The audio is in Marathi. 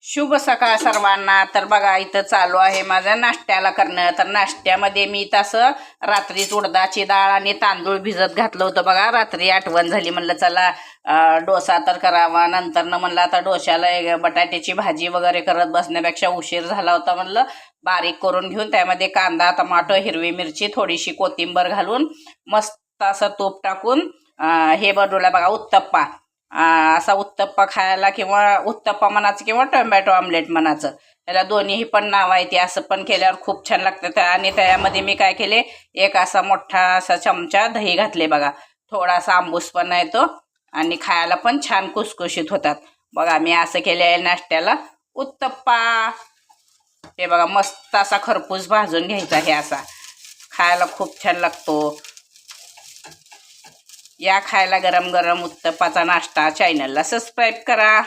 शुभ सकाळ सर्वांना. तर बघा इथं चालू आहे माझं नाश्त्याला करणं. तर नाश्त्यामध्ये मी तसं रात्रीच उडदाची डाळ आणि तांदूळ भिजत घातलं होतं बघा. रात्री आठवण झाली, म्हणलं चला डोसा तर करावा. नंतरनं म्हणलं आता डोश्याला बटाट्याची भाजी वगैरे करत बसण्यापेक्षा उशीर झाला होता, म्हणलं बारीक करून घेऊन त्यामध्ये कांदा, टमाटो, हिरवी मिरची, थोडीशी कोथिंबीर घालून मस्त असं तूप टाकून हे बनवलं बघा उत्तप्पा. असा उत्तप्पा खायला किंवा उत्तप्पा म्हणायचं किंवा टोमॅटो ऑमलेट म्हणायचं, त्याला दोन्हीही पण नाव आहे. ते असं पण केल्यावर खूप छान लागतं. आणि त्यामध्ये मी काय केले, एक असा मोठा असा चमचा दही घातले बघा. थोडासा आंबूस पण आहे तो आणि खायला पण छान कुसकुशीत होतात बघा. मी असं केले आहे नाश्त्याला उत्तप्पा. ते बघा मस्त असा खरपूस भाजून घ्यायचा, हे असा खायला खूप छान लागतो. या खायला गरम गरम उत्तप्पाचा नाश्ता. चॅनलला सबस्क्राईब करा.